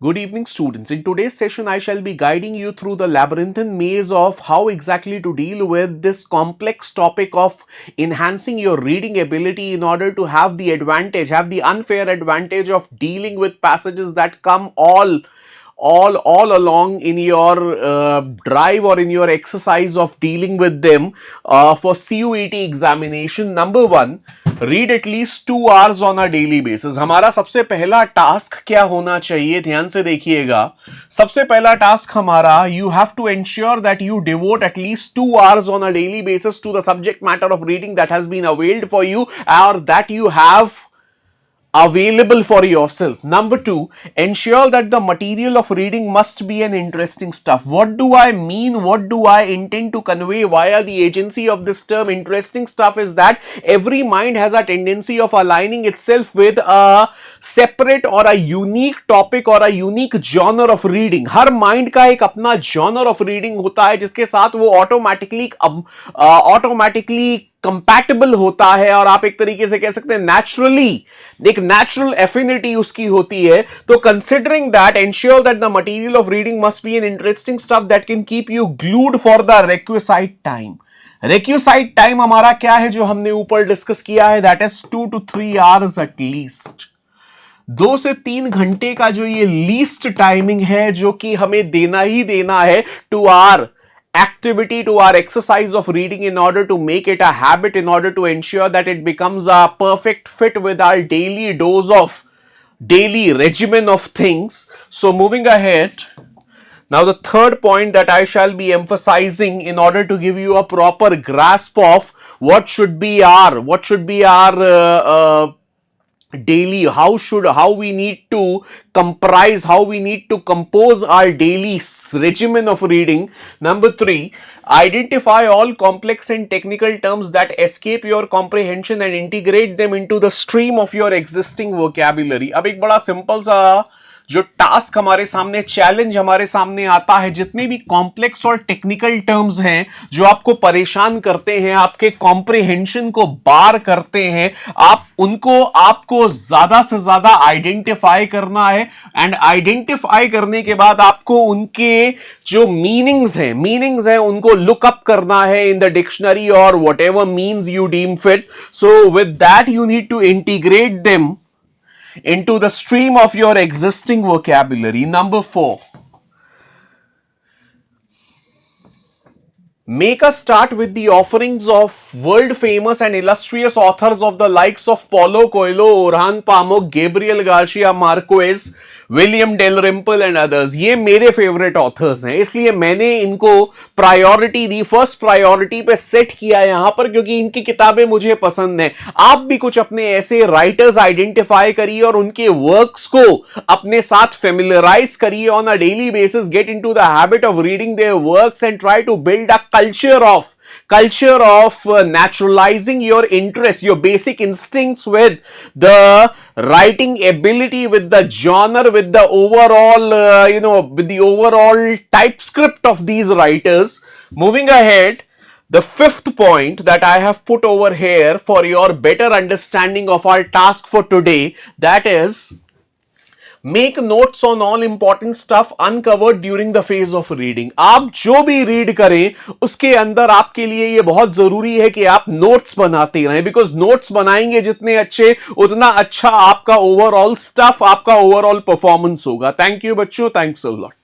Good evening, students. In today's session, I shall be guiding you through the labyrinthine maze of how exactly to deal with this complex topic of enhancing your reading ability in order to have the unfair advantage of dealing with passages that come all along in your drive or in your exercise of dealing with them for CUET examination. Number one, read at least 2 hours on a daily basis. हमारा सबसे पहला task क्या होना चाहिए, ध्यान से देखिएगा। सबसे पहला टास्क हमारा, you have to ensure that you devote at least 2 hours on a daily basis to the subject matter of reading that has been availed for you और that you have available for yourself. Number two, ensure that the material of reading must be an interesting stuff. What do I mean? What do I intend to convey via the agency of this term interesting stuff is that every mind has a tendency of aligning itself with a separate or a unique topic or a unique genre of reading. Her mind का एक अपना genre of reading होता है जिसके साथ वो automatically compatible होता है और आप एक तरीके से कह सकते हैं नेचुरली एक नेचुरल एफिनिटी उसकी होती है। तो considering that, ensure that the material of reading must be an interesting stuff that can keep you glued for the requisite time. Requisite time हमारा क्या है जो हमने ऊपर डिस्कस किया है, that is 2 to 3 hours at least. 2 से 3 घंटे का जो ये लीस्ट टाइमिंग है जो कि हमें देना ही देना है to our activity, to our exercise of reading in order to make it a habit, in order to ensure that it becomes a perfect fit with our daily dose of daily regimen of things. So moving ahead, now the third point that I shall be emphasizing in order to give you a proper grasp of what should be our daily, how we need to comprise, how we need to compose our daily regimen of reading. Number three, identify all complex and technical terms that escape your comprehension and integrate them into the stream of your existing vocabulary. अब एक बड़ा simple सा जो task हमारे सामने, challenge हमारे सामने आता है, जितने भी कॉम्प्लेक्स और टेक्निकल टर्म्स हैं जो आपको परेशान करते हैं, आपके कॉम्प्रिहेंशन को बार करते हैं, आपको ज्यादा से ज्यादा आइडेंटिफाई करना है एंड आइडेंटिफाई करने के बाद आपको उनके जो मीनिंग्स हैं उनको लुक अप करना है इन द डिक्शनरी और whatever means you deem fit. So with that you need to integrate them into the stream of your existing vocabulary. Number four, make a start with the offerings of world famous and illustrious authors of the likes of Paulo Coelho, Orhan Pamuk, Gabriel Garcia Marquez, William Dalrymple and others. ये मेरे favourite authors हैं, इसलिए मैंने इनको priority दी, first priority पे set किया यहां पर, क्योंकि इनकी किताबें मुझे पसंद हैं। आप भी कुछ अपने ऐसे राइटर्स आइडेंटिफाई करिए और उनके वर्क्स को अपने साथ फेमिलियराइज करिए on a daily basis. Get into the habit of reading there works and try to build a culture of naturalizing your interest, your basic instincts with the writing ability, with the genre, with the overall with the overall typescript of these writers. Moving ahead, the fifth point that I have put over here for your better understanding of our task for today, that is, make notes on all important stuff uncovered during the phase of reading. आप जो भी read करें उसके अंदर आपके लिए यह बहुत जरूरी है कि आप नोट्स बनाते रहें, बिकॉज नोट्स बनाएंगे जितने अच्छे उतना अच्छा आपका ओवरऑल स्टफ, आपका ओवरऑल परफॉर्मेंस होगा। थैंक यू बच्चों, थैंक्स अ लॉट।